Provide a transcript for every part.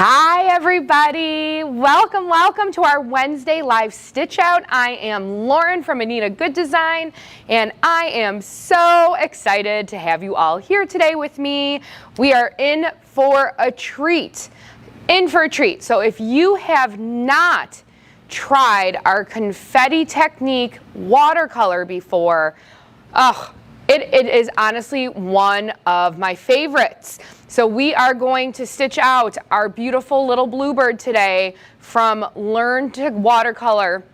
Hi everybody, welcome to our Wednesday live stitch out. I am Lauren from Anita Goodesign and I am so excited to have you all here today with me. We are in for a treat, So if you have not tried our confetti technique watercolor before, it is honestly one of my favorites. So we are going to stitch out our beautiful little bluebird today from Learn to Watercolor.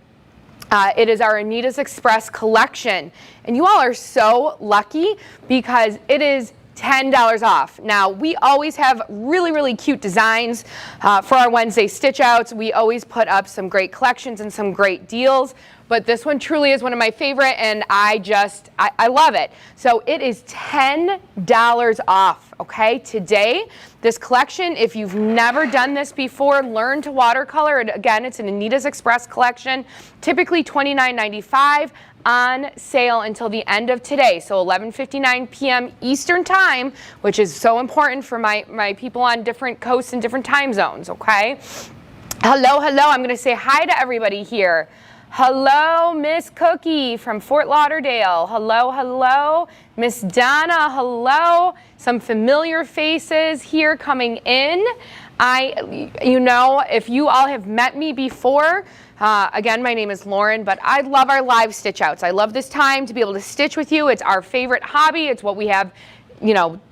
It is our Anita's Express collection. And you all are so lucky because it is $10 off. Now, we always have really cute designs for our Wednesday stitch outs. We always put up some great collections and some great deals, but this one truly is one of my favorite and I love it. So it is $10 off, okay? Today, this collection, if you've never done this before, Learn to Watercolor. And again, it's an Anita's Express collection, typically $29.95. On sale until the end of today, so 11:59 p.m. Eastern time, which is so important for my people on different coasts and different time zones, okay? Hello, I'm gonna say hi to everybody here. Hello, Miss Cookie from Fort Lauderdale. Hello, Miss Donna, hello. Some familiar faces here coming in. If you all have met me before, again, my name is Lauren, but I love our live stitch outs. I love this time to be able to stitch with you. It's our favorite hobby. It's what we have,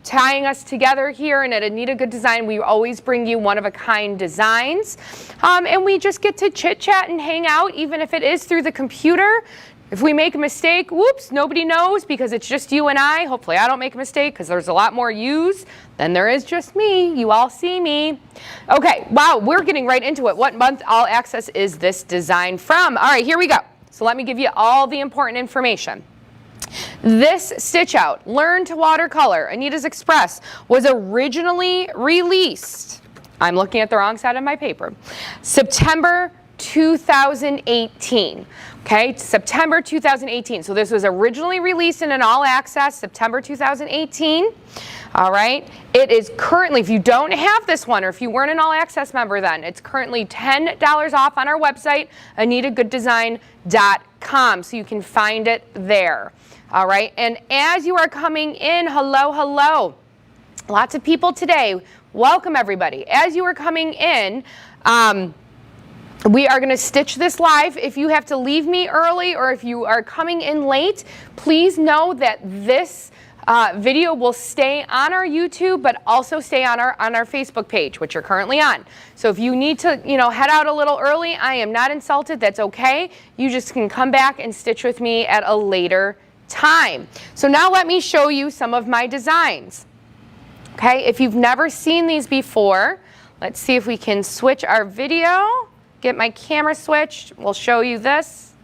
tying us together here. And at Anita Goodesign, we always bring you one-of-a-kind designs. And we just get to chit-chat and hang out, even if it is through the computer. If we make a mistake, whoops, nobody knows because it's just you and I. Hopefully I don't make a mistake because there's a lot more yous than there is just me. You all see me. Okay, wow, we're getting right into it. What month all access is this design from? All right, here we go. So let me give you all the important information. This stitch out, Learn to Watercolor, Anita's Express, was originally released, I'm looking at the wrong side of my paper, September 2018. Okay, September 2018. So this was originally released in an all access September 2018. All right, it is currently, if you don't have this one or if you weren't an all access member then, it's currently $10 off on our website, anitagoodesign.com. So you can find it there. All right, and as you are coming in, hello. Lots of people today. Welcome everybody. As you are coming in, we are going to stitch this live. If you have to leave me early or if you are coming in late, please know that this video will stay on our YouTube, but also stay on our Facebook page, which you're currently on. So if you need to, head out a little early, I am not insulted. That's okay. You just can come back and stitch with me at a later time. So now let me show you some of my designs. Okay, if you've never seen these before, let's see if we can switch our video. Get my camera switched. We'll show you this.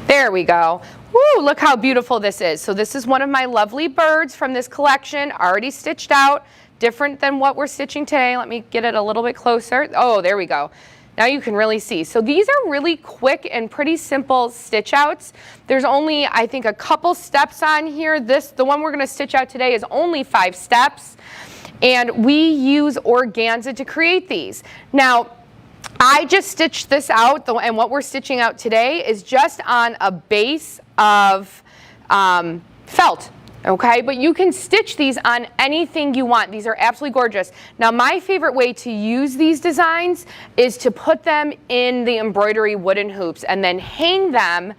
There we go. Woo, look how beautiful this is. So this is one of my lovely birds from this collection, already stitched out, different than what we're stitching today. Let me get it a little bit closer. Oh, there we go. Now you can really see. So these are really quick and pretty simple stitch outs. There's only, I think, a couple steps on here. The one we're gonna stitch out today is only 5 steps. And we use organza to create these. Now, I just stitched this out, and what we're stitching out today is just on a base of felt, okay? But you can stitch these on anything you want. These are absolutely gorgeous. Now, my favorite way to use these designs is to put them in the embroidery wooden hoops and then hang them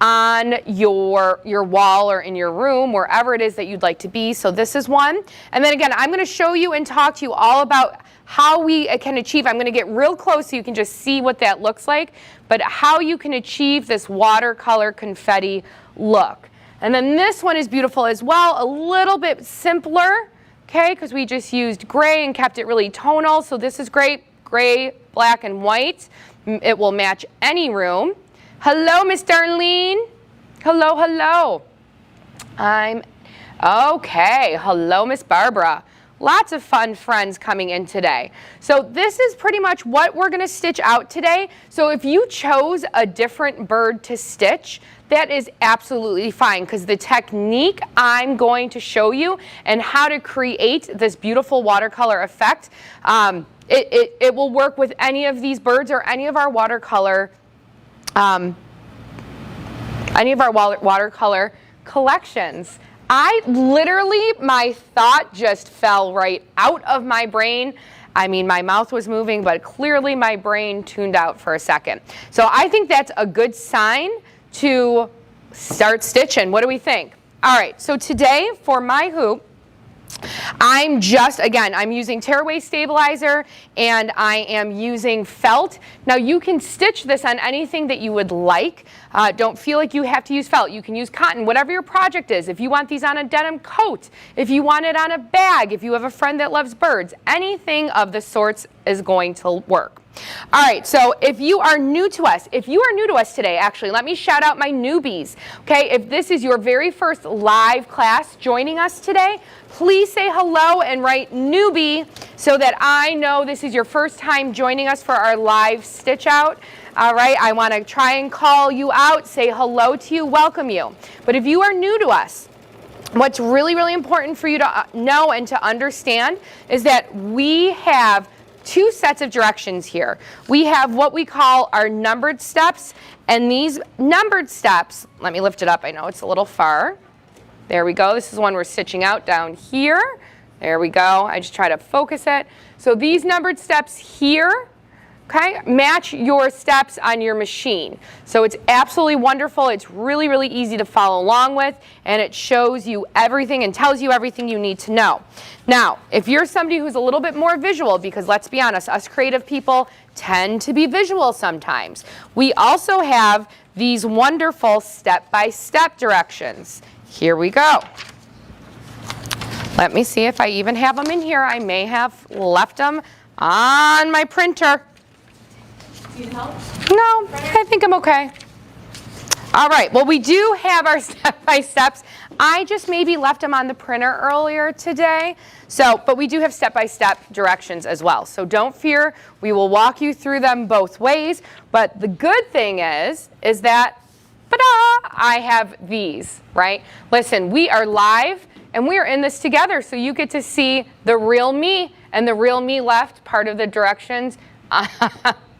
on your wall or in your room, wherever it is that you'd like to be. So this is one. And then again, I'm going to show you and talk to you all about how we can achieve, I'm going to get real close so you can just see what that looks like, but how you can achieve this watercolor confetti look. And then this one is beautiful as well, a little bit simpler, okay, because we just used gray and kept it really tonal. So this is great, gray, black, and white. It will match any room. Hello, Miss Darlene. Hello. I'm okay. Hello, Miss Barbara. Lots of fun friends coming in today. So this is pretty much what we're gonna stitch out today. So if you chose a different bird to stitch, that is absolutely fine because the technique I'm going to show you and how to create this beautiful watercolor effect it will work with any of these birds or any of our watercolor collections. I literally, my thought just fell right out of my brain. I mean, my mouth was moving, but clearly my brain tuned out for a second. So I think that's a good sign to start stitching. What do we think? All right, so today for my hoop, I'm using tearaway stabilizer and I am using felt. Now you can stitch this on anything that you would like. Don't feel like you have to use felt. You can use cotton, whatever your project is. If you want these on a denim coat, if you want it on a bag, if you have a friend that loves birds, anything of the sorts is going to work. All right, so if you are new to us today, actually, let me shout out my newbies. Okay, if this is your very first live class joining us today, please say hello and write newbie so that I know this is your first time joining us for our live stitch out. All right, I want to try and call you out, say hello to you, welcome you. But if you are new to us, what's really, really important for you to know and to understand is that we have two sets of directions here. We have what we call our numbered steps, and these numbered steps, let me lift it up, I know it's a little far. There we go, this is one we're stitching out down here. There we go, I just try to focus it. So these numbered steps here, okay, match your steps on your machine. So it's absolutely wonderful. It's really, really easy to follow along with, and it shows you everything and tells you everything you need to know. Now, if you're somebody who's a little bit more visual, because let's be honest, us creative people tend to be visual sometimes, we also have these wonderful step-by-step directions. Here we go. Let me see if I even have them in here. I may have left them on my printer. Do you need help? No, I think I'm okay. All right, well, we do have our step-by-steps. I just maybe left them on the printer earlier today. But we do have step-by-step directions as well. So don't fear, we will walk you through them both ways. But the good thing is that, ta-da, I have these, right? Listen, we are live and we are in this together. So you get to see the real me, and the real me left part of the directions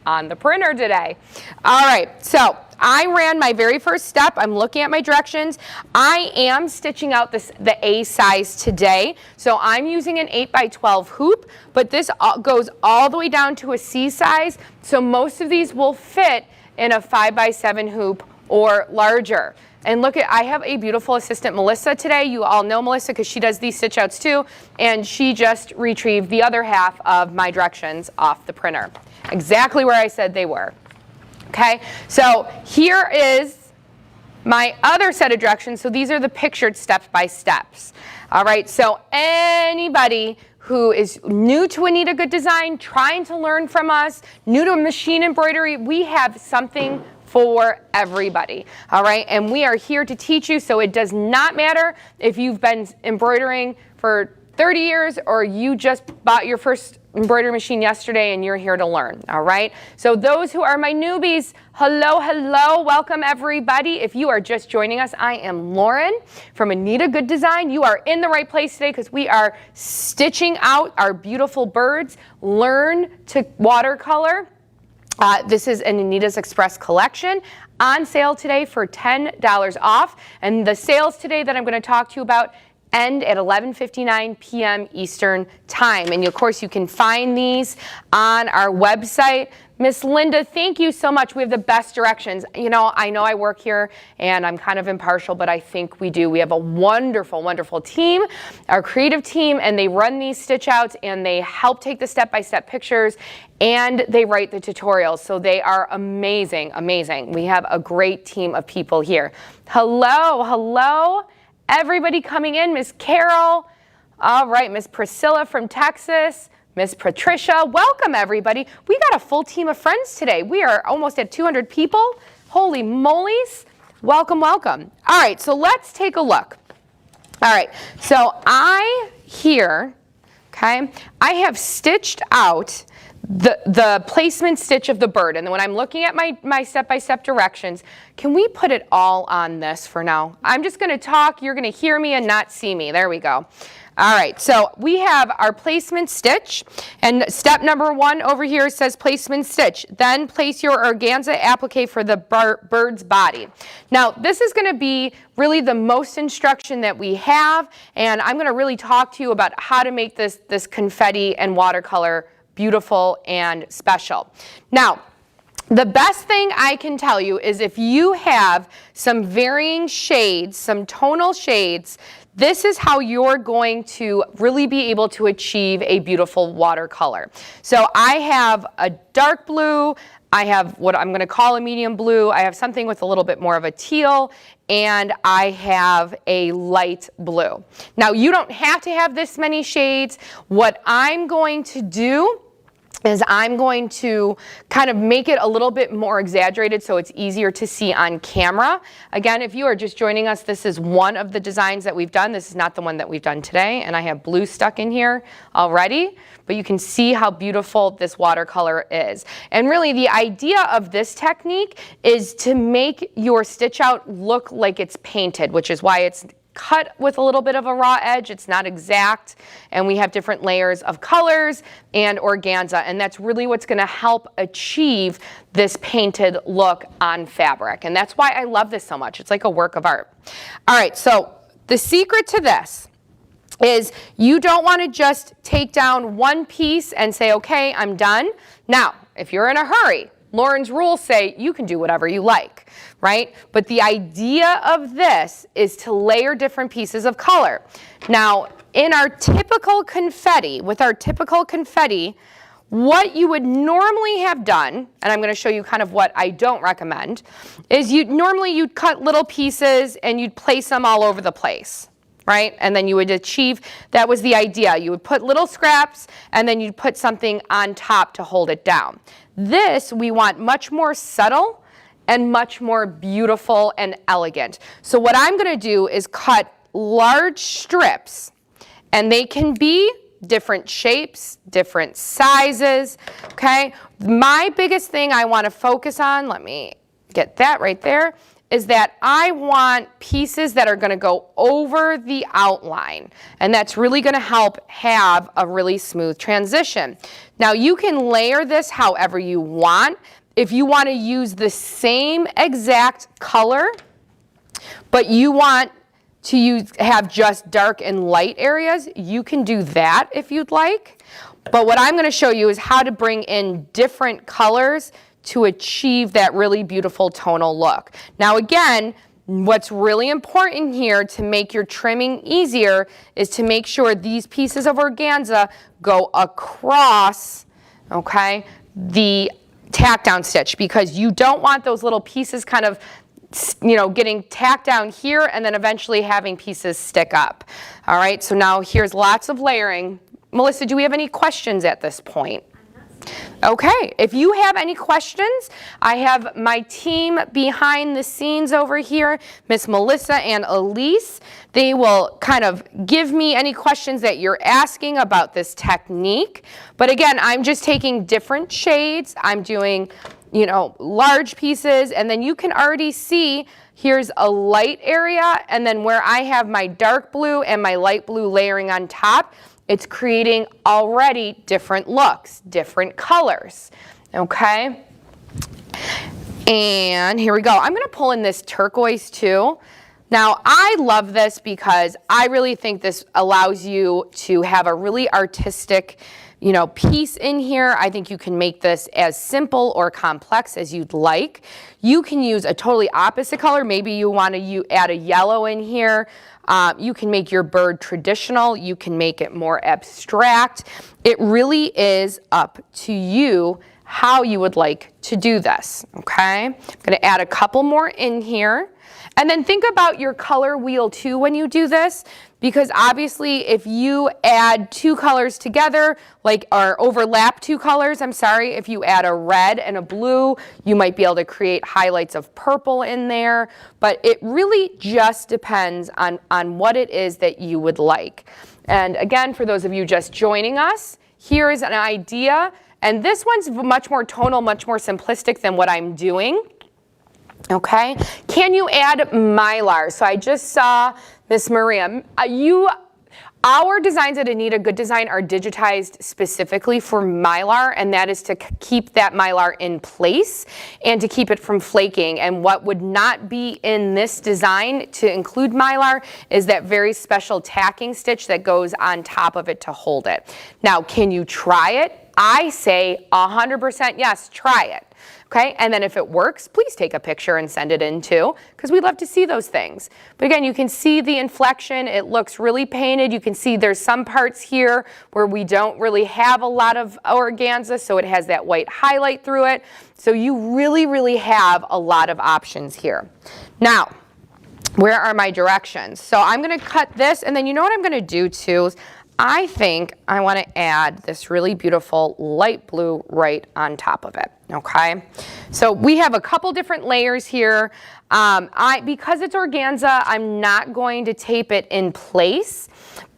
on the printer today. All right, so I ran my very first step. I'm looking at my directions. I am stitching out the A size today. So I'm using an 8x12 hoop, but this goes all the way down to a C size. So most of these will fit in a 5x7 hoop or larger. And look, I have a beautiful assistant, Melissa, today. You all know Melissa because she does these stitch outs too. And she just retrieved the other half of my directions off the printer. Exactly where I said they were. Okay, so here is my other set of directions. So these are the pictured step-by-steps. All right, so anybody who is new to Anita Goodesign, trying to learn from us, new to machine embroidery, we have something for everybody. All right, and we are here to teach you, so it does not matter if you've been embroidering for 30 years or you just bought your first embroidery machine yesterday and you're here to learn, all right? So those who are my newbies, hello, hello, welcome everybody. If you are just joining us, I am Lauren from Anita Goodesign. You are in the right place today because we are stitching out our beautiful birds. Learn to watercolor. This is an Anita's Express collection on sale today for $10 off. And the sales today that I'm going to talk to you about end at 11:59 p.m. Eastern Time. And of course, you can find these on our website. Miss Linda, thank you so much. We have the best directions. You know I work here and I'm kind of impartial, but I think we do. We have a wonderful, wonderful team, our creative team, and they run these stitch outs and they help take the step-by-step pictures and they write the tutorials. So they are amazing, amazing. We have a great team of people here. Hello, hello. Everybody coming in, Miss Carol, all right, Miss Priscilla from Texas, Miss Patricia, welcome everybody. We got a full team of friends today. We are almost at 200 people. Holy molies, welcome, welcome. All right, so let's take a look. All right, so I have stitched out the placement stitch of the bird. And then when I'm looking at my step-by-step directions, can we put it all on this for now? I'm just going to talk. You're going to hear me and not see me. There we go. All right, so we have our placement stitch, and step number 1 over here says placement stitch. Then place your organza applique for the bird's body. Now, this is going to be really the most instruction that we have, and I'm going to really talk to you about how to make this confetti and watercolor beautiful and special. Now, the best thing I can tell you is if you have some varying shades, some tonal shades, this is how you're going to really be able to achieve a beautiful watercolor. So I have a dark blue, I have what I'm going to call a medium blue, I have something with a little bit more of a teal, and I have a light blue. Now you don't have to have this many shades. What I'm going to do is I'm going to kind of make it a little bit more exaggerated so it's easier to see on camera. Again, if you are just joining us, this is one of the designs that we've done. This is not the one that we've done today, and I have blue stuck in here already, but you can see how beautiful this watercolor is. And really the idea of this technique is to make your stitch out look like it's painted, which is why it's cut with a little bit of a raw edge. It's not exact, and we have different layers of colors and organza, and that's really what's going to help achieve this painted look on fabric, and that's why I love this so much. It's like a work of art. All right, so the secret to this is you don't want to just take down one piece and say, okay, I'm done. Now, if you're in a hurry, Lauren's rules say you can do whatever you like, right? But the idea of this is to layer different pieces of color. Now, in our typical confetti, with our typical confetti, what you would normally have done, and I'm going to show you kind of what I don't recommend, is you'd cut little pieces and you'd place them all over the place, right? And then you would achieve, that was the idea. You would put little scraps and then you'd put something on top to hold it down. This we want much more subtle and much more beautiful and elegant. So what I'm going to do is cut large strips, and they can be different shapes, different sizes, okay? My biggest thing I want to focus on, let me get that right there, is that I want pieces that are going to go over the outline, and that's really going to help have a really smooth transition. Now you can layer this however you want. If you want to use the same exact color, but you want to have just dark and light areas, you can do that if you'd like. But what I'm going to show you is how to bring in different colors to achieve that really beautiful tonal look. Now again, what's really important here to make your trimming easier is to make sure these pieces of organza go across, okay, the tack down stitch, because you don't want those little pieces kind of, you know, getting tacked down here and then eventually having pieces stick up. All right, so now here's lots of layering. Melissa, do we have any questions at this point? Okay, if you have any questions, I have my team behind the scenes over here, Miss Melissa and Elise. They will kind of give me any questions that you're asking about this technique. But again, I'm just taking different shades. I'm doing, you know, large pieces, and then you can already see here's a light area, and then where I have my dark blue and my light blue layering on top, it's creating already different looks, different colors, okay? And here we go. I'm going to pull in this turquoise too. Now, I love this because I really think this allows you to have a really artistic, you know, piece in here. I think you can make this as simple or complex as you'd like. You can use a totally opposite color. Maybe you want to add a yellow in here. You can make your bird traditional. You can make it more abstract. It really is up to you how you would like to do this, okay? I'm going to add a couple more in here. And then think about your color wheel too when you do this, because obviously if you add two colors together, like, or overlap two colors, I'm sorry, if you add a red and a blue, you might be able to create highlights of purple in there, but it really just depends on what it is that you would like. And again, for those of you just joining us, here is an idea, and this one's much more tonal, much more simplistic than what I'm doing. Okay, can you add mylar? So I just saw Miss Maria. Our designs at Anita Goodesign are digitized specifically for Mylar, and that is to keep that Mylar in place and to keep it from flaking. And what would not be in this design to include Mylar is that very special tacking stitch that goes on top of it to hold it. Now, can you try it? I say 100% yes, try it. Okay, and then if it works, please take a picture and send it in too, because we'd love to see those things. But again, you can see the inflection. It looks really painted. You can see there's some parts here where we don't really have a lot of organza, so it has that white highlight through it. So you really, really have a lot of options here. Now, where are my directions? So I'm going to cut this, and then you know what I'm going to do too? I think I want to add this really beautiful light blue right on top of it, okay? So we have a couple different layers here. Because it's organza, I'm not going to tape it in place,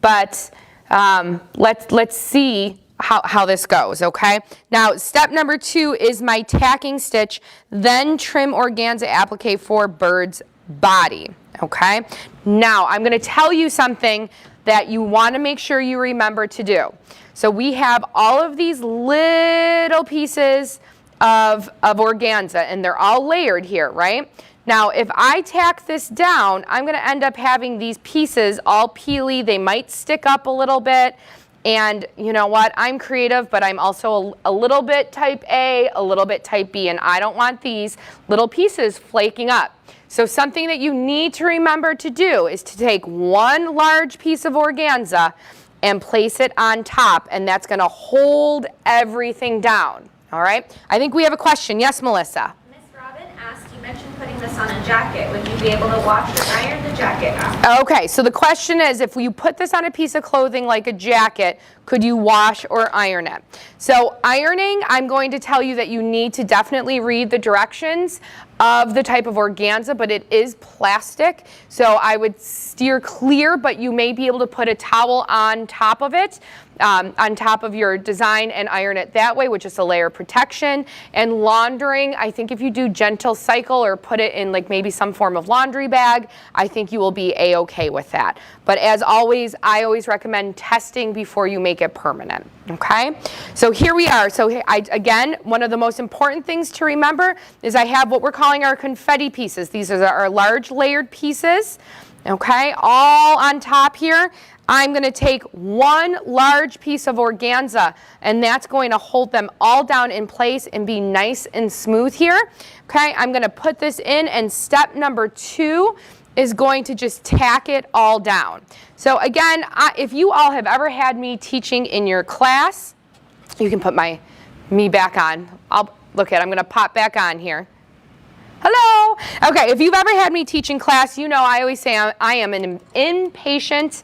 but let's see how this goes, okay? Now, step number 2 is my tacking stitch, then trim organza applique for bird's body, okay? Now, I'm going to tell you something that you want to make sure you remember to do. So we have all of these little pieces of organza, and they're all layered here, right? Now, if I tack this down, I'm going to end up having these pieces all peely. They might stick up a little bit. And you know what? I'm creative, but I'm also a little bit type A, a little bit type B, and I don't want these little pieces flaking up. So something that you need to remember to do is to take one large piece of organza and place it on top, and that's going to hold everything down. All right? I think we have a question. Yes, Melissa? Miss Robin asked, you mentioned putting this on a jacket. Would you be able to wash or iron the jacket out? Okay, so the question is, if you put this on a piece of clothing like a jacket, could you wash or iron it? So ironing, I'm going to tell you that you need to definitely read the directions of the type of organza, but it is plastic, so I would steer clear, but you may be able to put a towel on top of it, on top of your design, and iron it that way, which is a layer of protection. And laundering, I think if you do gentle cycle or put it in like maybe some form of laundry bag, I think you will be a-okay with that. But as always, I always recommend testing before you make it permanent, okay? So here we are. So again, one of the most important things to remember is I have what we're calling our confetti pieces. These are our large layered pieces, okay, all on top here. I'm going to take one large piece of organza, and that's going to hold them all down in place and be nice and smooth here. Okay, I'm going to put this in, and step number 2 is going to just tack it all down. So again, if you all have ever had me teaching in your class, you can put me back on. I'm going to pop back on here. Hello. Okay, if you've ever had me teach in class, you know I always say I am an impatient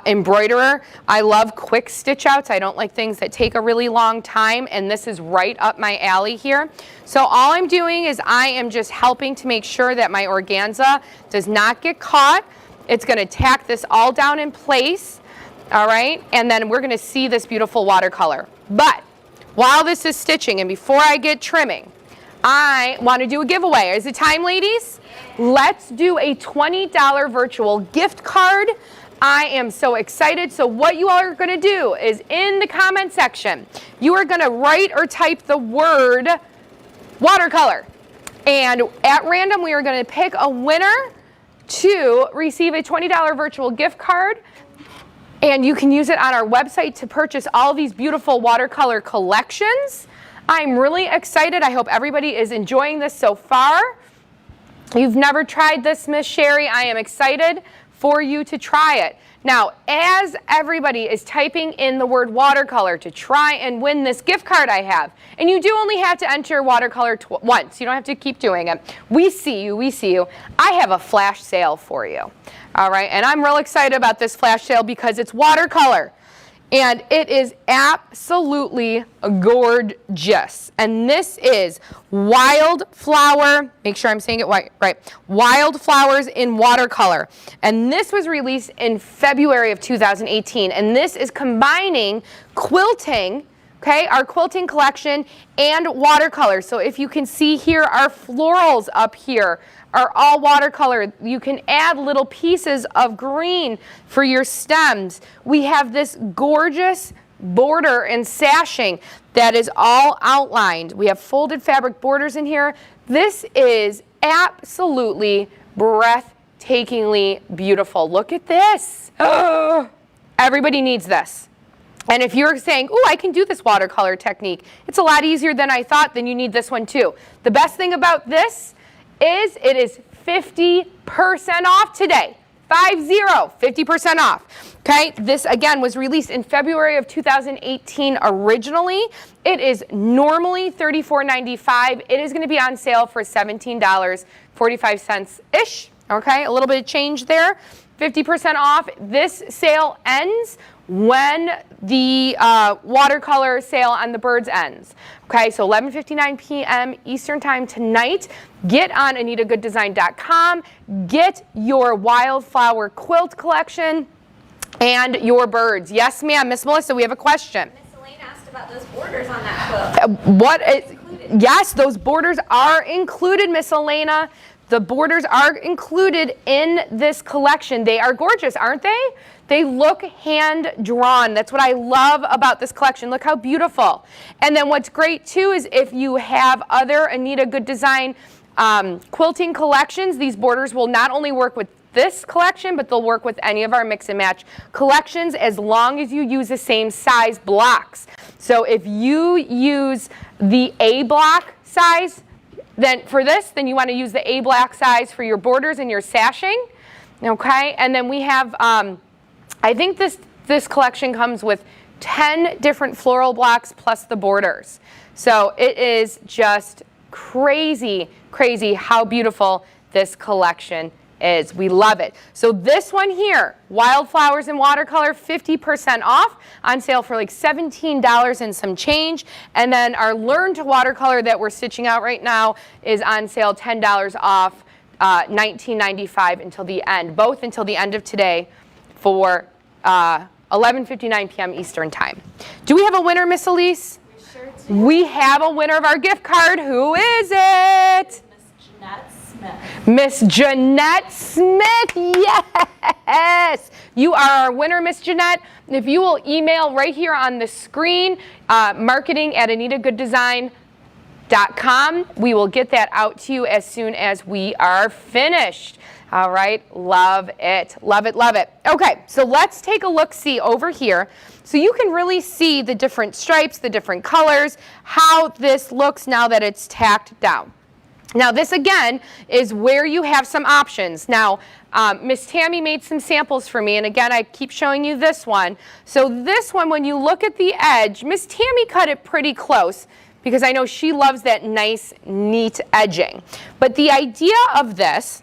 embroiderer. I love quick stitch outs. I don't like things that take a really long time, and this is right up my alley here. So all I'm doing is I am just helping to make sure that my organza does not get caught. It's going to tack this all down in place, all right? And then we're going to see this beautiful watercolor. But while this is stitching and before I get trimming, I want to do a giveaway. Is it time, ladies? Let's do a $20 virtual gift card. I am so excited. So what you all are going to do is in the comment section, you are going to write or type the word watercolor. And at random, we are going to pick a winner to receive a $20 virtual gift card. And you can use it on our website to purchase all these beautiful watercolor collections. I'm really excited. I hope everybody is enjoying this so far. You've never tried this, Miss Sherry. I am excited for you to try it. Now, as everybody is typing in the word watercolor to try and win this gift card I have, and you do only have to enter watercolor once. You don't have to keep doing it. We see you, we see you. I have a flash sale for you. All right, and I'm real excited about this flash sale because it's watercolor. And it is absolutely gorgeous. And this is Wildflower, make sure I'm saying it right, Wildflowers in watercolor. And this was released in February of 2018. And this is combining quilting okay, our quilting collection and watercolor. So if you can see here, our florals up here are all watercolor. You can add little pieces of green for your stems. We have this gorgeous border and sashing that is all outlined. We have folded fabric borders in here. This is absolutely breathtakingly beautiful. Look at this. Oh, everybody needs this. And if you're saying, oh, I can do this watercolor technique, it's a lot easier than I thought, then you need this one too. The best thing about this is it is 50% off today. 50% off. Okay, this again was released in February of 2018 originally. It is normally $34.95. It is going to be on sale for $17.45-ish. Okay, a little bit of change there. 50% off. This sale ends when the watercolor sale on the birds ends. Okay, so 11:59 p.m. Eastern time tonight. Get on AnitaGoodDesign.com. Get your wildflower quilt collection and your birds. Yes, ma'am. Miss Melissa, we have a question. Miss Elaine asked about those borders on that quilt. Yes, those borders are included, Miss Elena. The borders are included in this collection. They are gorgeous, aren't they? They look hand-drawn. That's what I love about this collection. Look how beautiful. And then what's great, too, is if you have other Anita Goodesign quilting collections, these borders will not only work with this collection, but they'll work with any of our mix and match collections as long as you use the same size blocks. So if you use the A block size, then for this, then you want to use the A block size for your borders and your sashing. Okay, and then we have, I think this collection comes with 10 different floral blocks plus the borders. So it is just crazy, crazy how beautiful this collection is. We love it. So this one here, Wildflowers and Watercolor, 50% off, on sale for like $17 and some change. And then our Learn to Watercolor that we're stitching out right now is on sale $10 off, $19.95 until the end, both until the end of today for 11:59 p.m. Eastern time. Do we have a winner, Miss Elise? We sure do. We have a winner of our gift card. Who is it? Miss Jeanette Smith. Miss Jeanette Smith, yes! You are our winner, Miss Jeanette. If you will email right here on the screen, marketing@AnitaGoodDesign.com, we will get that out to you as soon as we are finished. All right, love it, love it, love it. Okay, so let's take a look-see over here. So you can really see the different stripes, the different colors, how this looks now that it's tacked down. Now this again is where you have some options. Now Miss Tammy made some samples for me, and again I keep showing you this one. So this one, when you look at the edge, Miss Tammy cut it pretty close because I know she loves that nice neat edging. But the idea of this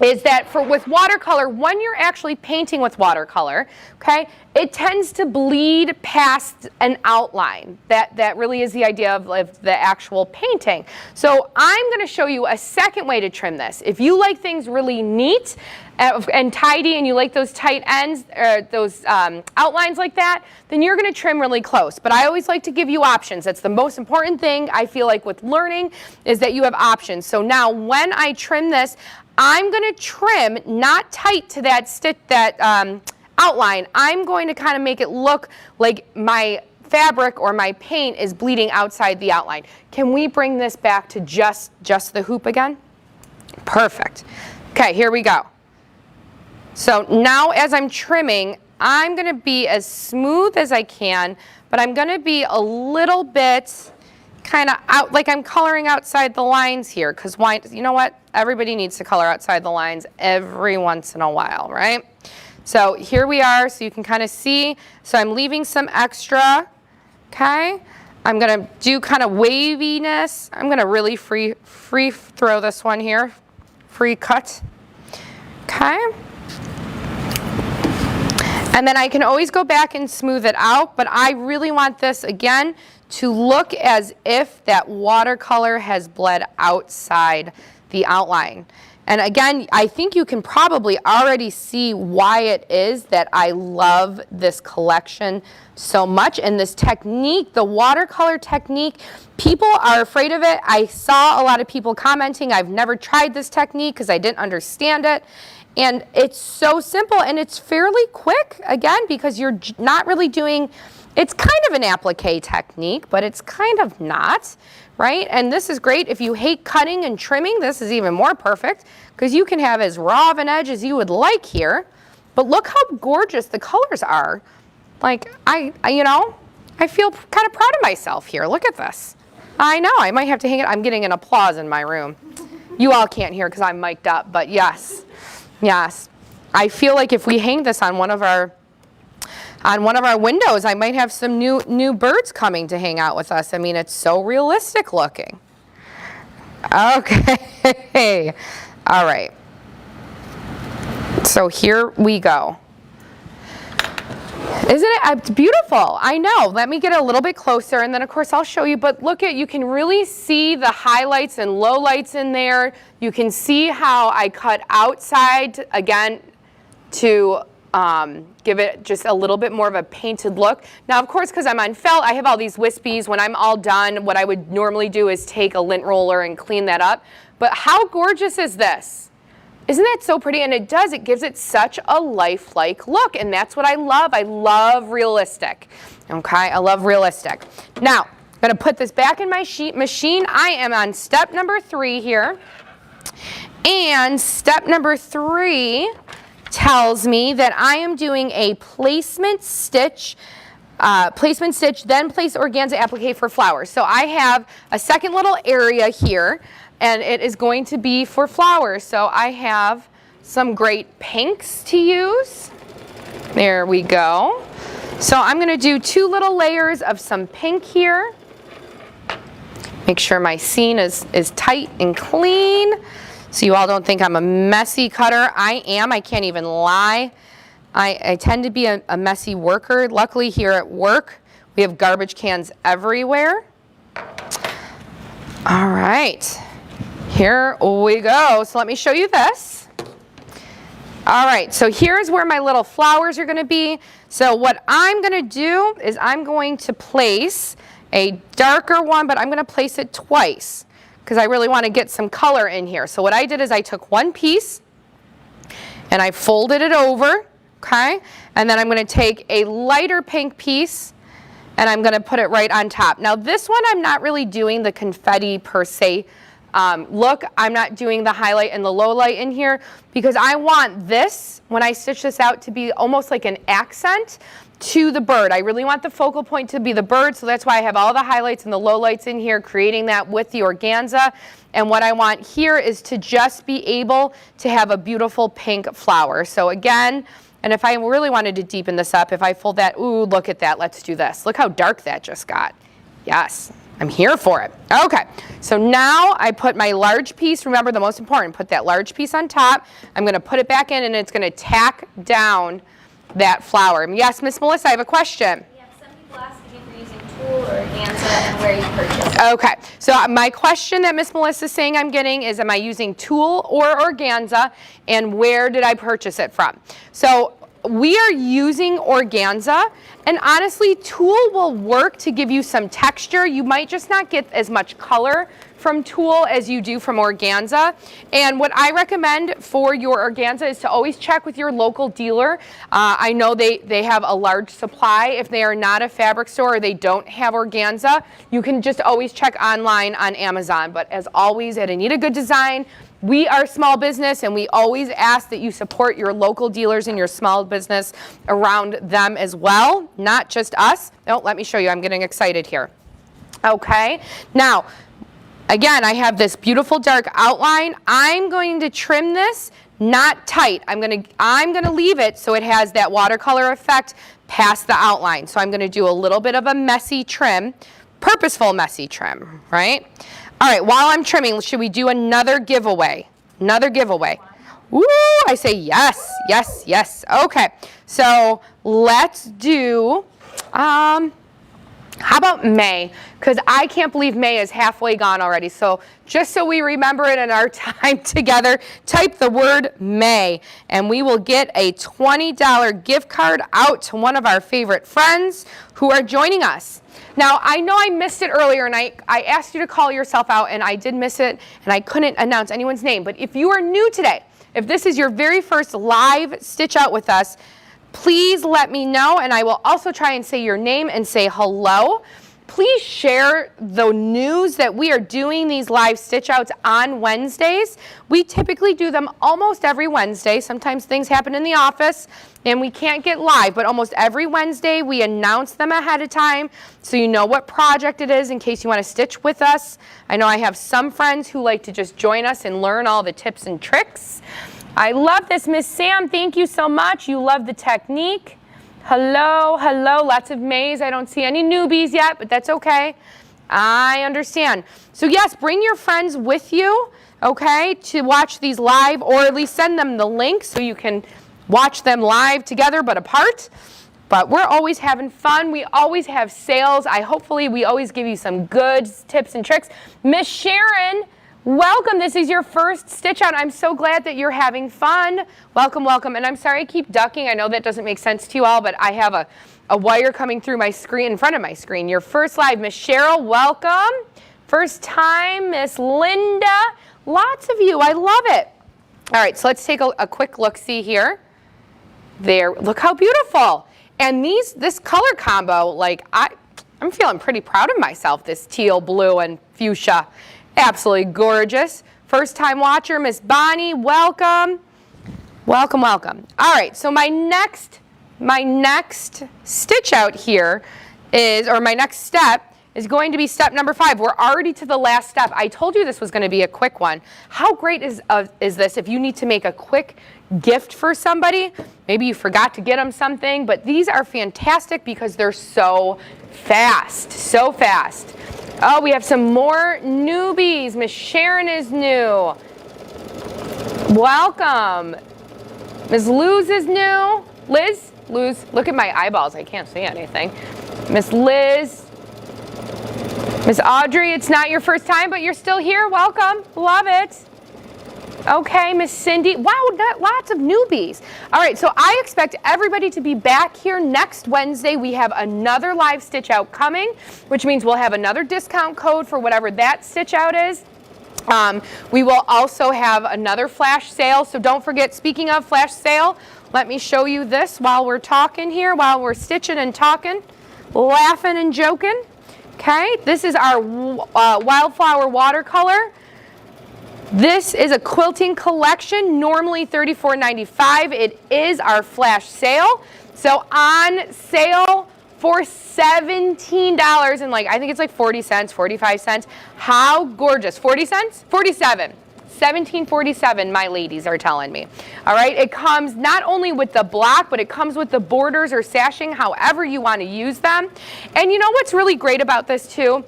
is that with watercolor, when you're actually painting with watercolor, okay, it tends to bleed past an outline. That really is the idea of the actual painting. So I'm going to show you a second way to trim this. If you like things really neat and tidy and you like those tight ends, or those outlines like that, then you're going to trim really close. But I always like to give you options. That's the most important thing I feel like with learning, is that you have options. So now when I trim this, I'm going to trim not tight to that outline. I'm going to kind of make it look like my fabric or my paint is bleeding outside the outline. Can we bring this back to just the hoop again? Perfect. Okay, here we go. So now as I'm trimming, I'm going to be as smooth as I can, but I'm going to be a little bit kind of out, like I'm coloring outside the lines here, because why? You know what? Everybody needs to color outside the lines every once in a while, right? So here we are, so you can kind of see. So I'm leaving some extra, okay? I'm going to do kind of waviness. I'm going to really free throw this one here, free cut, okay? And then I can always go back and smooth it out, but I really want this, again, to look as if that watercolor has bled outside the outline. And again, I think you can probably already see why it is that I love this collection so much. And this technique, the watercolor technique, people are afraid of it. I saw a lot of people commenting, I've never tried this technique because I didn't understand it. And it's so simple and it's fairly quick, again, because you're not really doing, it's kind of an applique technique, but it's kind of not. Right? And this is great. If you hate cutting and trimming, this is even more perfect because you can have as raw of an edge as you would like here. But look how gorgeous the colors are. Like, you know, I feel kind of proud of myself here. Look at this. I know, I might have to hang it. I'm getting an applause in my room. You all can't hear because I'm mic'd up, but yes, yes. I feel like if we hang this on one of our windows, I might have some new birds coming to hang out with us. I mean, it's so realistic looking. Okay, all right. So here we go. Isn't it it's beautiful? I know. Let me get a little bit closer and then of course I'll show you, but look at, you can really see the highlights and lowlights in there. You can see how I cut outside, again, to give it just a little bit more of a painted look. Now, of course, because I'm on felt, I have all these wispies. When I'm all done, what I would normally do is take a lint roller and clean that up. But how gorgeous is this? Isn't that so pretty? And it does, it gives it such a lifelike look. And that's what I love. I love realistic. Okay, I love realistic. Now, I'm gonna put this back in my sheet machine. I am on step number 3 here. And step number 3 tells me that I am doing a placement stitch, then place organza applique for flowers. So I have a second little area here, and it is going to be for flowers. So I have some great pinks to use. There we go. So I'm going to do 2 little layers of some pink here. Make sure my scene is tight and clean, so you all don't think I'm a messy cutter. I am. I can't even lie. I tend to be a messy worker. Luckily here at work, we have garbage cans everywhere. All right, here we go. So let me show you this. All right, so here's where my little flowers are gonna be. So what I'm gonna do is I'm going to place a darker one, but I'm gonna place it twice, because I really want to get some color in here. So what I did is I took one piece and I folded it over, okay? And then I'm going to take a lighter pink piece and I'm going to put it right on top. Now this one I'm not really doing the confetti per se look. I'm not doing the highlight and the low light in here because I want this, when I stitch this out, to be almost like an accent to the bird. I really want the focal point to be the bird, so that's why I have all the highlights and the lowlights in here, creating that with the organza. And what I want here is to just be able to have a beautiful pink flower. So again, and if I really wanted to deepen this up, if I fold that, ooh, look at that, let's do this. Look how dark that just got. Yes, I'm here for it. Okay, so now I put my large piece, remember the most important, put that large piece on top. I'm gonna put it back in and it's gonna tack down that flower. Yes, Miss Melissa, I have a question. Yeah, some people ask if you're using tulle or organza and where you purchase it. Okay, so my question that Miss Melissa is saying I'm getting is, am I using tulle or organza, and where did I purchase it from? So we are using organza, and honestly, tulle will work to give you some texture. You might just not get as much color from tulle as you do from organza. And what I recommend for your organza is to always check with your local dealer. I know they have a large supply. If they are not a fabric store or they don't have organza, you can just always check online on Amazon. But as always at Anita Goodesign, we are small business, and we always ask that you support your local dealers and your small business around them as well, not just us. Oh, let me show you. I'm getting excited here. Okay, now, again, I have this beautiful dark outline. I'm going to trim this, not tight. I'm gonna leave it so it has that watercolor effect past the outline. So I'm gonna do a little bit of a messy trim, purposeful messy trim, right? All right, while I'm trimming, should we do another giveaway? Another giveaway. Woo, I say yes, yes, yes. Okay, so let's do, how How about May? Because I can't believe May is halfway gone already. So just so we remember it in our time together, type the word May, and we will get a $20 gift card out to one of our favorite friends who are joining us. Now, I know I missed it earlier, and I asked you to call yourself out, and I did miss it, and I couldn't announce anyone's name. But if you are new today, if this is your very first live stitch out with us, please let me know, and I will also try and say your name and say hello. Please share the news that we are doing these live stitch outs on Wednesdays. We typically do them almost every Wednesday. Sometimes things happen in the office and we can't get live, but almost every Wednesday we announce them ahead of time so you know what project it is in case you want to stitch with us. I know I have some friends who like to just join us and learn all the tips and tricks. I love this, Miss Sam. Thank you so much. You love the technique. Hello, hello. Lots of Mays. I don't see any newbies yet, but that's okay. I understand. So yes, bring your friends with you, okay, to watch these live, or at least send them the link so you can watch them live together but apart. But we're always having fun. We always have sales. Hopefully we always give you some good tips and tricks. Miss Sharon, welcome. This is your first stitch out. I'm so glad that you're having fun. Welcome, welcome. And I'm sorry I keep ducking. I know that doesn't make sense to you all, but I have a wire coming through my screen, in front of my screen. Your first live, Miss Cheryl, welcome. First time, Miss Linda. Lots of you. I love it. All right, so let's take a quick look-see here. There, look how beautiful. And this color combo, like I'm feeling pretty proud of myself, this teal, blue, and fuchsia. Absolutely gorgeous. First time watcher, Miss Bonnie, welcome. Welcome, welcome. All right, so my next stitch out here is, or my next step is going to be step number 5. We're already to the last step. I told you this was going to be a quick one. How great is this if you need to make a quick gift for somebody? Maybe you forgot to get them something, but these are fantastic because they're so fast, so fast. Oh, we have some more newbies. Miss Sharon is new. Welcome. Miss Luz is new. Liz, look at my eyeballs. I can't see anything. Miss Liz. Miss Audrey, it's not your first time, but you're still here. Welcome. Love it. Okay, Miss Cindy. Wow, lots of newbies. All right, so I expect everybody to be back here next Wednesday. We have another live stitch out coming, which means we'll have another discount code for whatever that stitch out is. We will also have another flash sale, so don't forget, speaking of flash sale, let me show you this while we're talking here, while we're stitching and talking, laughing and joking. Okay, this is our wildflower watercolor. This is a quilting collection, normally $34.95. It is our flash sale. So on sale for $17 and I think it's like 40 cents, 45 cents. How gorgeous. 40 cents? 47. $17.47, my ladies are telling me. All right, it comes not only with the block, but it comes with the borders or sashing, however you want to use them. And you know what's really great about this too?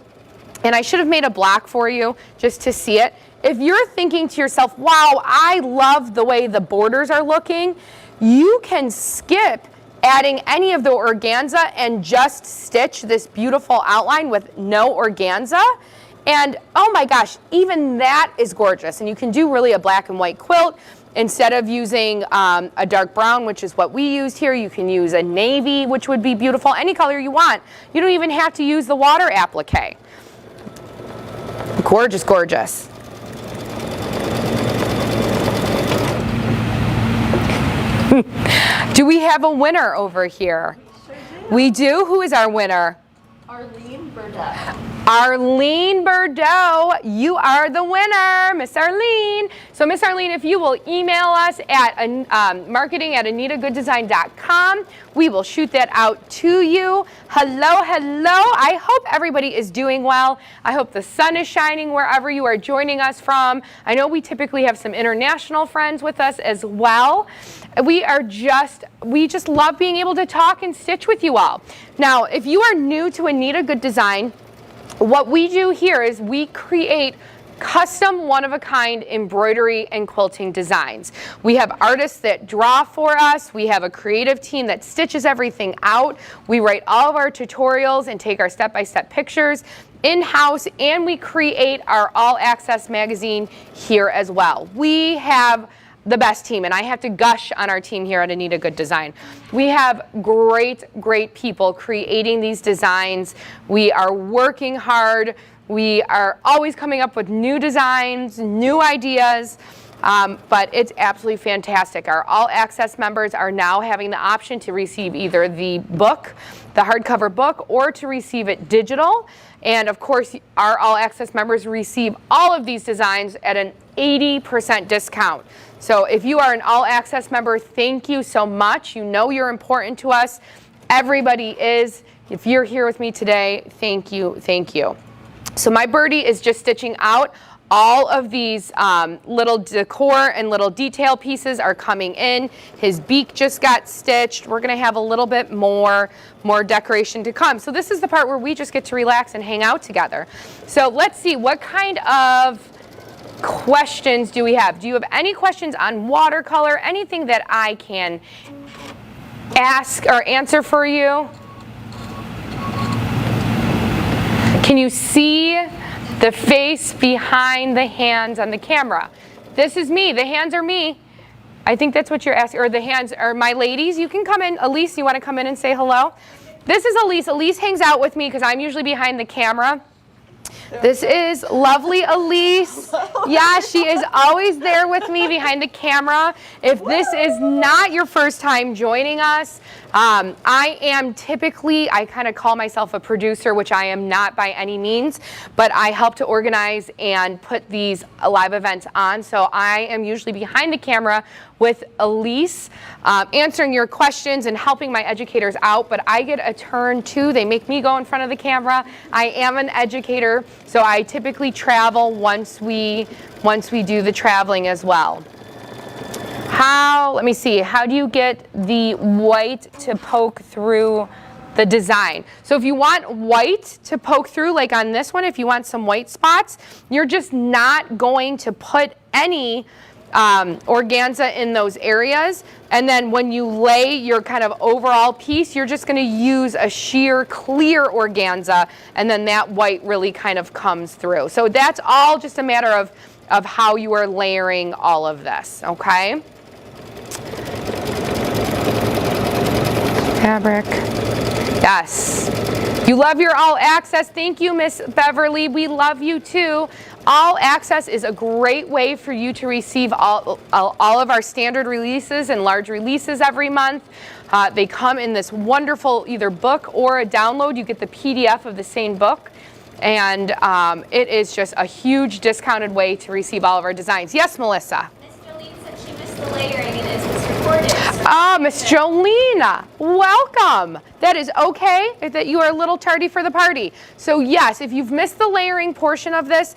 And I should have made a block for you just to see it. If you're thinking to yourself, wow, I love the way the borders are looking, you can skip adding any of the organza and just stitch this beautiful outline with no organza. And oh my gosh, even that is gorgeous. And you can do really a black and white quilt. Instead of using a dark brown, which is what we used here, you can use a navy, which would be beautiful, any color you want. You don't even have to use the water applique. Gorgeous, gorgeous. Do we have a winner over here? Sure do. We do? Who is our winner? Arlene Bordeaux. Arlene Bordeaux, you are the winner, Miss Arlene. So Miss Arlene, if you will email us at marketing@anitagoodesign.com, we will shoot that out to you. Hello, hello. I hope everybody is doing well. I hope the sun is shining wherever you are joining us from. I know we typically have some international friends with us as well. We just love being able to talk and stitch with you all. Now, if you are new to Anita Goodesign, what we do here is we create custom one-of-a-kind embroidery and quilting designs. We have artists that draw for us. We have a creative team that stitches everything out. We write all of our tutorials and take our step-by-step pictures in-house, and we create our all-access magazine here as well. We have the best team, and I have to gush on our team here at Anita Goodesign. We have great people creating these designs. We are working hard. We are always coming up with new designs, new ideas, but it's absolutely fantastic. Our all access members are now having the option to receive either the book, the hardcover book, or to receive it digital. And of course, our all access members receive all of these designs at an 80% discount. So if you are an all access member, thank you so much. You know you're important to us. Everybody is. If you're here with me today, thank you, thank you. So my birdie is just stitching out. All of these little decor and little detail pieces are coming in. His beak just got stitched. We're gonna have a little bit more decoration to come. So this is the part where we just get to relax and hang out together. So let's see, what kind of questions do we have? Do you have any questions on watercolor? Anything that I can ask or answer for you? Can you see the face behind the hands on the camera? This is me. The hands are me. I think that's what you're asking. Or the hands are my ladies. You can come in. Elise, you want to come in and say hello? This is Elise. Elise hangs out with me because I'm usually behind the camera. This is lovely Elise. Yeah, she is always there with me behind the camera. If this is not your first time joining us, I am typically, I kind of call myself a producer, which I am not by any means, but I help to organize and put these live events on. So I am usually behind the camera with Elise, answering your questions and helping my educators out, but I get a turn too. They make me go in front of the camera. I am an educator, so I typically travel once we do the traveling as well. Let me see, how do you get the white to poke through the design? So if you want white to poke through, like on this one, if you want some white spots, you're just not going to put any organza in those areas. And then when you lay your kind of overall piece, you're just going to use a sheer clear organza, and then that white really kind of comes through. So that's all just a matter of how you are layering all of this, okay? Fabric. Yes. You love your all access. Thank you, Miss Beverly. We love you too. All access is a great way for you to receive all of our standard releases and large releases every month. They come in this wonderful either book or a download. You get the PDF of the same book. And it is just a huge discounted way to receive all of our designs. Yes, Melissa? Miss Jolene said she missed the layering and is this recorded? Miss Jolene, welcome. That is okay that you are a little tardy for the party. So yes, if you've missed the layering portion of this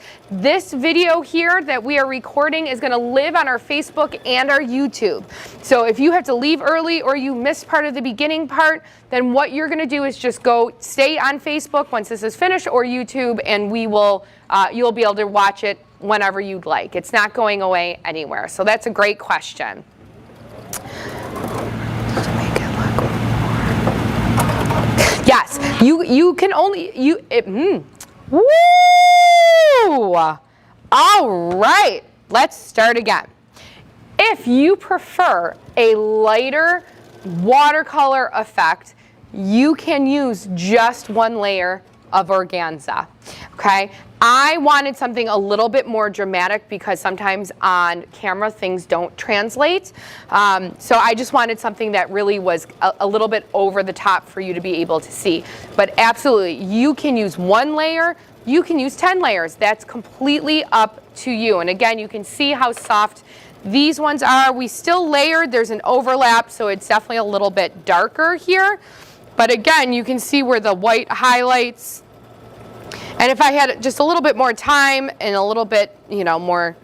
video here that we are recording is going to live on our Facebook and our YouTube. So if you have to leave early or you missed part of the beginning part, then what you're going to do is just go stay on Facebook once this is finished, or YouTube, and we will you'll be able to watch it whenever you'd like. It's not going away anywhere. So that's a great question. Yes, you can only, woo! All right, let's start again. If you prefer a lighter watercolor effect, you can use just one layer of organza, okay? I wanted something a little bit more dramatic because sometimes on camera things don't translate. So I just wanted something that really was a little bit over the top for you to be able to see. But absolutely, you can use one layer, you can use 10 layers. That's completely up to you. And again, you can see how soft these ones are. We still layered, there's an overlap, so it's definitely a little bit darker here. But again, you can see where the white highlights. And if I had just a little bit more time and a little bit, more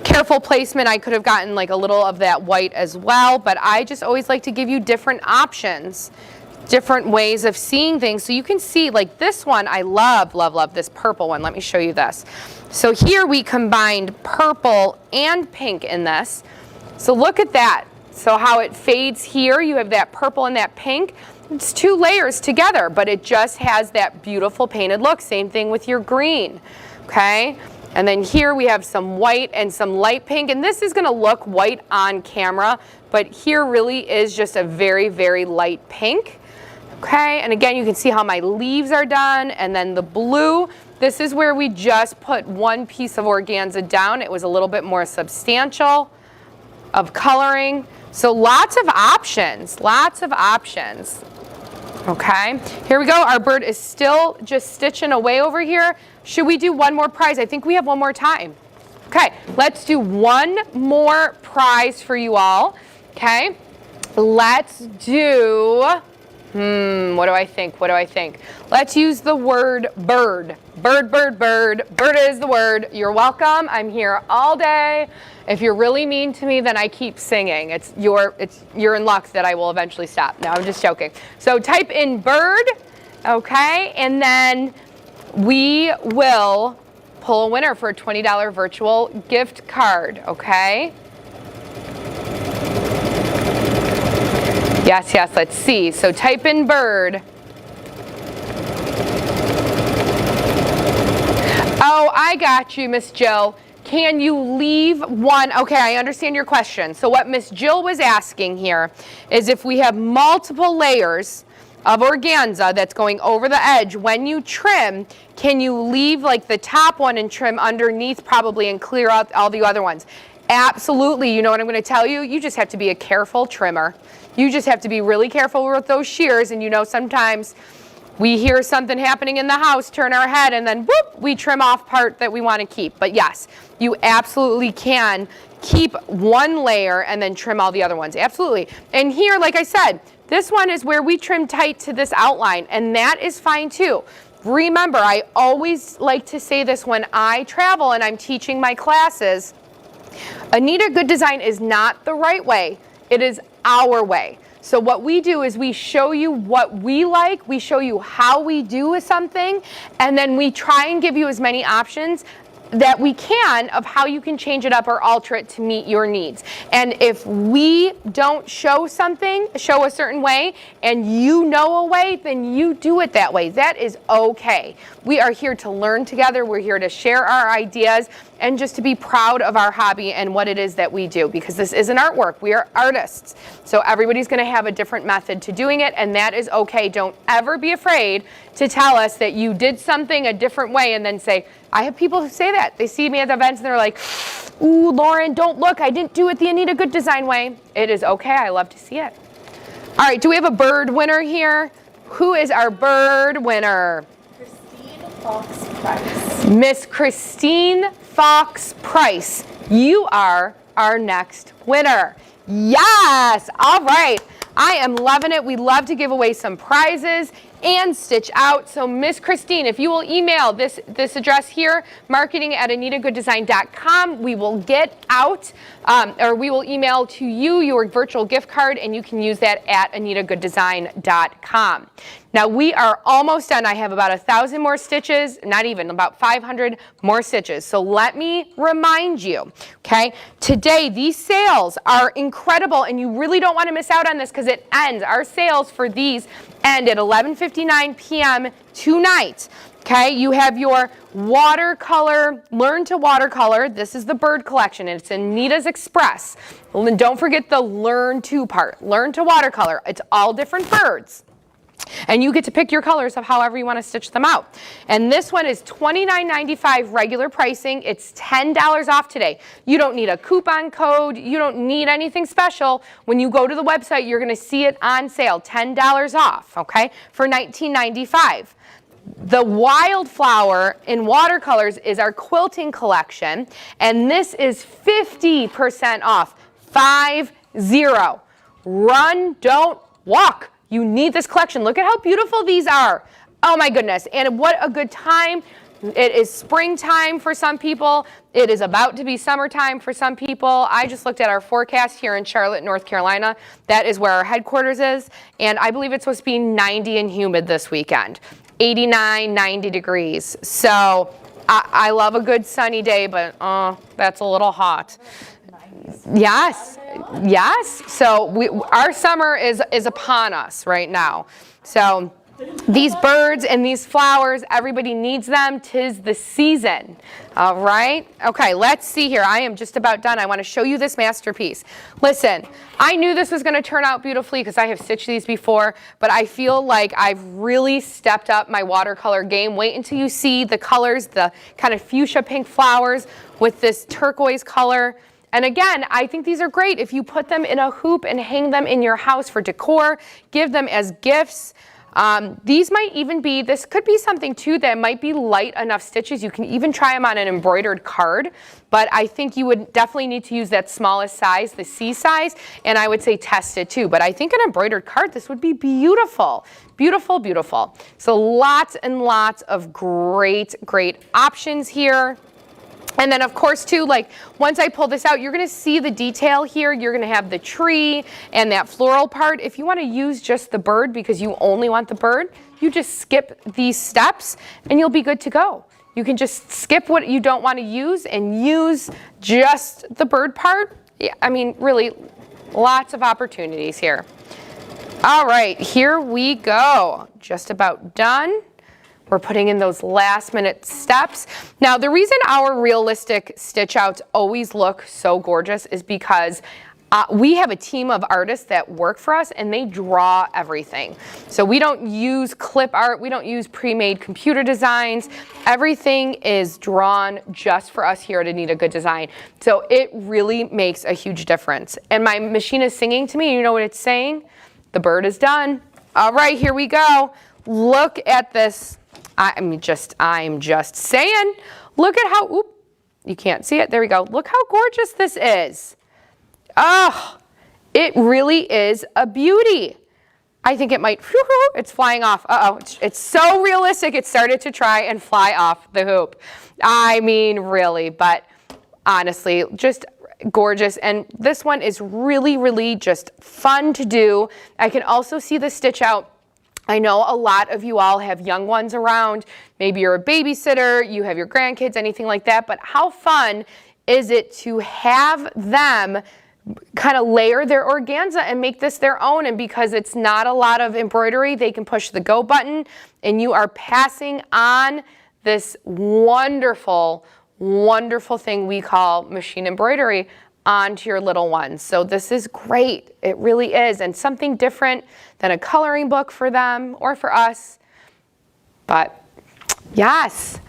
careful placement, I could have gotten like a little of that white as well. But I just always like to give you different options different ways of seeing things. So you can see, like this one, I love, love, love this purple one. Let me show you this. So here we combined purple and pink in this. So look at that. So how it fades here, you have that purple and that pink. It's 2 layers together, but it just has that beautiful painted look. Same thing with your green, okay? And then here we have some white and some light pink, and this is gonna look white on camera, but here really is just a very, very light pink. Okay, and again, you can see how my leaves are done, and then the blue, this is where we just put 1 piece of organza down. It was a little bit more substantial of coloring. So lots of options, lots of options. Okay, here we go. Our bird is still just stitching away over here. Should we do one more prize? I think we have one more time. Okay, let's do one more prize for you all. Okay, let's do, what do I think? What do I think? Let's use the word bird. Bird, bird, bird. Bird is the word. You're welcome. I'm here all day. If you're really mean to me, then I keep singing. You're in luck that I will eventually stop. No, I'm just joking. So type in bird, okay, and then we will pull a winner for a $20 virtual gift card, okay? Yes, yes, let's see. So type in bird. Oh, I got you, Miss Jill. Can you leave one? Okay, I understand your question. So what Miss Jill was asking here is if we have multiple layers of organza that's going over the edge, when you trim, can you leave like the top one and trim underneath probably and clear out all the other ones? Absolutely. You know what I'm going to tell you? You just have to be a careful trimmer. You just have to be really careful with those shears, and you know sometimes we hear something happening in the house, turn our head, and then whoop, we trim off part that we want to keep. But yes, you absolutely can keep one layer and then trim all the other ones. Absolutely. And here, like I said, this one is where we trim tight to this outline, and that is fine too. Remember, I always like to say this when I travel and I'm teaching my classes, Anita Goodesign is not the right way. It is our way. So what we do is we show you what we like, we show you how we do something, and then we try and give you as many options that we can of how you can change it up or alter it to meet your needs. And if we don't show something, show a certain way, and you know a way, then you do it that way. That is okay. We are here to learn together. We're here to share our ideas and just to be proud of our hobby and what it is that we do, because this isn't artwork. We are artists. So everybody's going to have a different method to doing it, and that is okay. Don't ever be afraid to tell us that you did something a different way and then say, I have people who say that. They see me at the events and they're like, ooh, Lauren, don't look. I didn't do it the Anita Goodesign way. It is okay. I love to see it. All right, do we have a bird winner here? Who is our bird winner? Christine Fox Price. Miss Christine Fox Price. You are our next winner. Yes. All right. I am loving it. We love to give away some prizes and stitch out. So Miss Christine, if you will email this address here, marketing@anitagoodesign.com, we will get out, or we will email to you your virtual gift card, and you can use that at anitagoodesign.com. Now we are almost done. I have about 1,000 more stitches, not even, about 500 more stitches. So let me remind you, okay, today these sales are incredible, and you really don't want to miss out on this because it ends. Our sales for these end at 11:59 p.m. tonight. Okay, you have your watercolor, Learn to Watercolor. This is the bird collection, and it's Anita's Express. And don't forget the Learn to part. Learn to Watercolor. It's all different birds. And you get to pick your colors of however you want to stitch them out. And this one is $29.95 regular pricing. It's $10 off today. You don't need a coupon code. You don't need anything special. When you go to the website, you're going to see it on sale, $10 off, okay, for $19.95. The Wildflower in watercolors is our quilting collection, and this is 50% off, 50. Run, don't walk. You need this collection. Look at how beautiful these are. Oh my goodness. And what a good time It is springtime for some people. It is about to be summertime for some people. I just looked at our forecast here in Charlotte, North Carolina. That is where our headquarters is. And I believe it's supposed to be 90 and humid this weekend. 89, 90 degrees. So I love a good sunny day, but that's a little hot. Yes, yes. So our summer is upon us right now. So these birds and these flowers, everybody needs them. 'Tis the season. All right. Okay, let's see here. I am just about done. I want to show you this masterpiece. Listen, I knew this was going to turn out beautifully because I have stitched these before, but I feel like I've really stepped up my watercolor game. Wait until you see the colors, the kind of fuchsia pink flowers with this turquoise color. And again, I think these are great if you put them in a hoop and hang them in your house for decor, give them as gifts. These might even be, this could be something too that might be light enough stitches. You can even try them on an embroidered card, but I think you would definitely need to use that smallest size, the C size, and I would say test it too. But I think an embroidered card, this would be beautiful. Beautiful, beautiful. So lots and lots of great, great options here. And then of course too, like once I pull this out, you're gonna see the detail here. You're gonna have the tree and that floral part. If you wanna use just the bird because you only want the bird, you just skip these steps and you'll be good to go. You can just skip what you don't wanna use and use just the bird part. Yeah, I mean, really lots of opportunities here. All right, here we go. Just about done. We're putting in those last minute steps. Now, the reason our realistic stitch outs always look so gorgeous is because we have a team of artists that work for us and they draw everything. So we don't use clip art, we don't use pre-made computer designs. Everything is drawn just for us here at Anita Goodesign. So it really makes a huge difference. And my machine is singing to me, you know what it's saying? The bird is done. All right, here we go. Look at this. I'm just saying, look at how, oop, you can't see it, there we go. Look how gorgeous this is. Oh, it really is a beauty. I think it might, it's flying off. Uh-oh, it's so realistic, it started to try and fly off the hoop. I mean, really, but honestly, just gorgeous. And this one is really, really just fun to do. I can also see the stitch out. I know a lot of you all have young ones around. Maybe you're a babysitter, you have your grandkids, anything like that, but how fun is it to have them kind of layer their organza and make this their own? And because it's not a lot of embroidery, they can push the go button and you are passing on this wonderful, wonderful thing we call machine embroidery onto your little ones. So this is great. It really is. And something different than a coloring book for them or for us. But yes.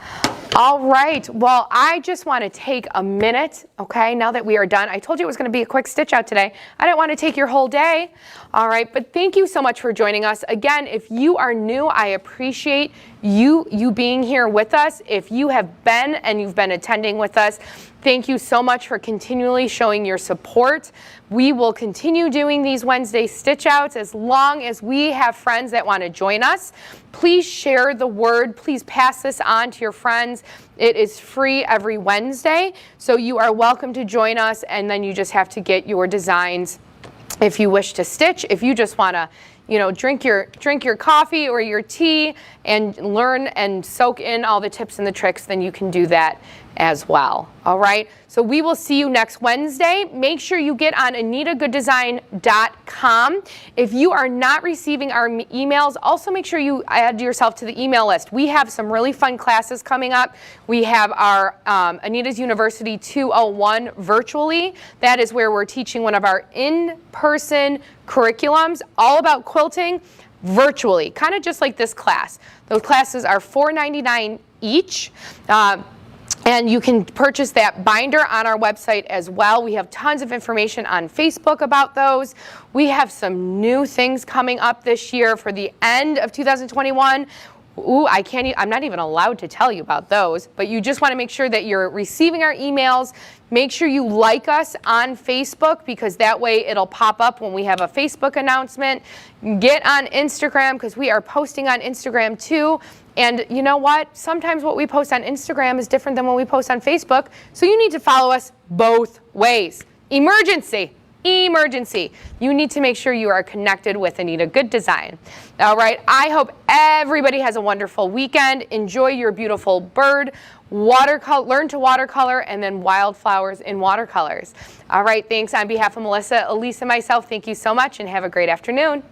All right. Well, I just want to take a minute, okay, now that we are done. I told you it was going to be a quick stitch out today. I didn't want to take your whole day. All right. But thank you so much for joining us. Again, if you are new, I appreciate you being here with us. If you have been and you've been attending with us, thank you so much for continually showing your support. We will continue doing these Wednesday stitch outs as long as we have friends that want to join us. Please share the word. Please pass this on to your friends. It is free every Wednesday, so you are welcome to join us, and then you just have to get your designs if you wish to stitch. If you just want to, you know, drink your coffee or your tea and learn and soak in all the tips and the tricks, then you can do that as well. All right, so we will see you next Wednesday. Make sure you get on AnitaGoodesign.com. If you are not receiving our emails, also make sure you add yourself to the email list. We have some really fun classes coming up. We have our Anita's University 201 virtually. That is where we're teaching one of our in-person curriculums all about quilting virtually, kind of just like this class. Those classes are $4.99 each. And you can purchase that binder on our website as well. We have tons of information on Facebook about those. We have some new things coming up this year for the end of 2021. Ooh, I'm not even allowed to tell you about those, but you just want to make sure that you're receiving our emails. Make sure you like us on Facebook, because that way it'll pop up when we have a Facebook announcement. Get on Instagram, because we are posting on Instagram too. And you know what? Sometimes what we post on Instagram is different than what we post on Facebook. So you need to follow us both ways. Emergency. Emergency. You need to make sure you are connected with Anita Goodesign. All right. I hope everybody has a wonderful weekend. Enjoy your beautiful bird. Learn to watercolor, and then wildflowers in watercolors. All right. Thanks. On behalf of Melissa, Elise, and myself, thank you so much, and have a great afternoon.